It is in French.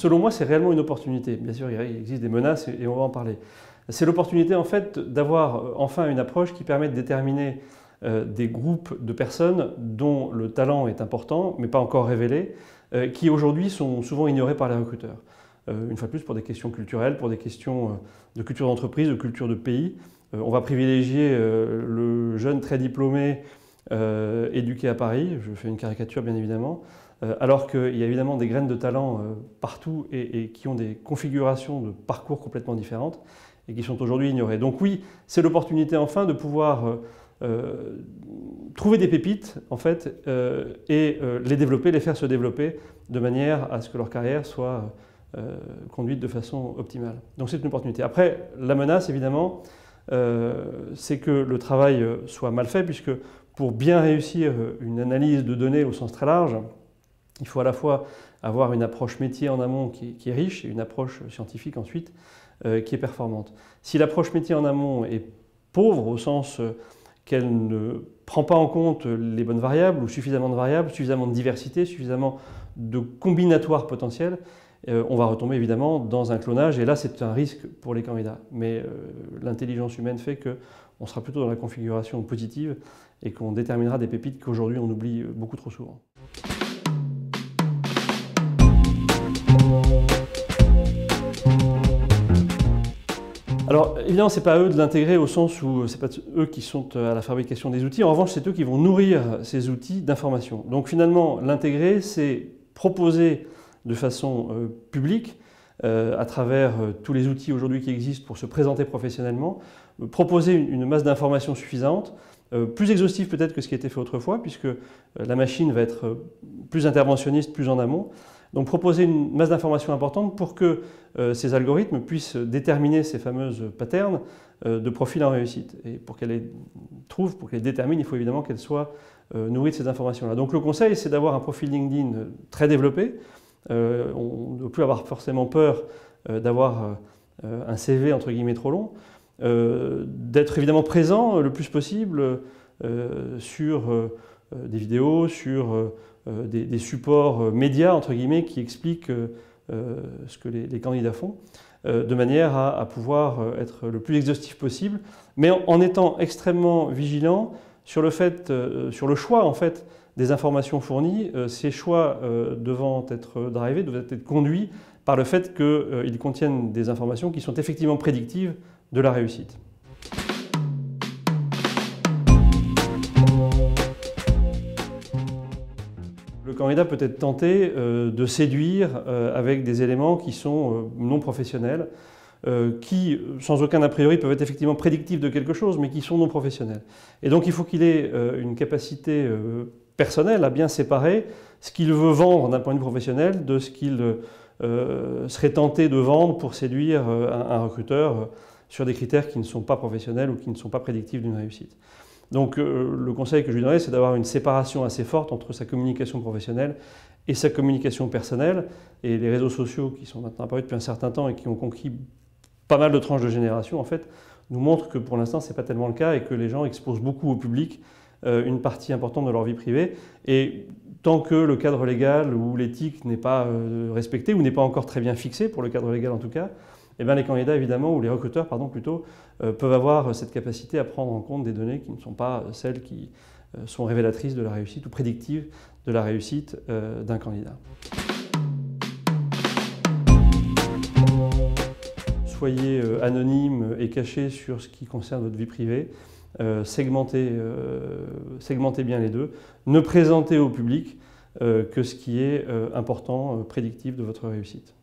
selon moi, c'est réellement une opportunité. Bien sûr, il existe des menaces et on va en parler. C'est l'opportunité en fait d'avoir enfin une approche qui permet de déterminer des groupes de personnes dont le talent est important, mais pas encore révélé, qui aujourd'hui sont souvent ignorés par les recruteurs. Une fois de plus, pour des questions culturelles, pour des questions de culture d'entreprise, de culture de pays. On va privilégier le jeune très diplômé, éduqué à Paris, je fais une caricature bien évidemment, alors qu'il y a évidemment des graines de talent partout et qui ont des configurations de parcours complètement différentes et qui sont aujourd'hui ignorées. Donc oui, c'est l'opportunité enfin de pouvoir trouver des pépites en fait, et les développer, les faire se développer de manière à ce que leur carrière soit conduite de façon optimale. Donc c'est une opportunité. Après, la menace évidemment, c'est que le travail soit mal fait, puisque pour bien réussir une analyse de données au sens très large, il faut à la fois avoir une approche métier en amont qui est riche et une approche scientifique ensuite qui est performante. Si l'approche métier en amont est pauvre au sens qu'elle ne prend pas en compte les bonnes variables ou suffisamment de variables, suffisamment de diversité, suffisamment de combinatoires potentiels, on va retomber évidemment dans un clonage et là c'est un risque pour les candidats. Mais l'intelligence humaine fait qu'on sera plutôt dans la configuration positive et qu'on déterminera des pépites qu'aujourd'hui on oublie beaucoup trop souvent. Alors évidemment, ce n'est pas à eux de l'intégrer au sens où ce n'est pas eux qui sont à la fabrication des outils. En revanche, c'est eux qui vont nourrir ces outils d'information. Donc finalement, l'intégrer, c'est proposer de façon publique, à travers tous les outils aujourd'hui qui existent pour se présenter professionnellement, proposer une masse d'informations suffisante, plus exhaustive peut-être que ce qui a été fait autrefois, puisque la machine va être plus interventionniste, plus en amont. Donc proposer une masse d'informations importante pour que ces algorithmes puissent déterminer ces fameuses patterns de profil en réussite. Et pour qu'elles les trouvent, pour qu'elles les déterminent, il faut évidemment qu'elles soient nourries de ces informations-là. Donc le conseil, c'est d'avoir un profil LinkedIn très développé. On ne doit plus avoir forcément peur d'avoir un CV entre guillemets trop long, d'être évidemment présent le plus possible sur des vidéos, sur des supports médias entre guillemets qui expliquent ce que les candidats font, de manière à pouvoir être le plus exhaustif possible, mais en étant extrêmement vigilant sur le fait, sur le choix en fait des informations fournies, ces choix devant être drivés, doivent être conduits par le fait qu'ils contiennent des informations qui sont effectivement prédictives de la réussite. Le candidat peut être tenté de séduire avec des éléments qui sont non professionnels, qui, sans aucun a priori, peuvent être effectivement prédictifs de quelque chose, mais qui sont non professionnels. Et donc il faut qu'il ait une capacité personnelle à bien séparer ce qu'il veut vendre d'un point de vue professionnel de ce qu'il serait tenté de vendre pour séduire un recruteur sur des critères qui ne sont pas professionnels ou qui ne sont pas prédictifs d'une réussite. Donc le conseil que je lui donnerais, c'est d'avoir une séparation assez forte entre sa communication professionnelle et sa communication personnelle. Et les réseaux sociaux qui sont maintenant apparus depuis un certain temps et qui ont conquis pas mal de tranches de génération, en fait, nous montrent que pour l'instant, ce n'est pas tellement le cas et que les gens exposent beaucoup au public une partie importante de leur vie privée. Et tant que le cadre légal ou l'éthique n'est pas respecté ou n'est pas encore très bien fixé, pour le cadre légal en tout cas, eh bien les candidats évidemment, ou les recruteurs pardon plutôt, peuvent avoir cette capacité à prendre en compte des données qui ne sont pas celles qui sont révélatrices de la réussite ou prédictives de la réussite d'un candidat. Soyez anonyme et caché sur ce qui concerne votre vie privée, segmentez bien les deux, ne présentez au public que ce qui est important, prédictif de votre réussite.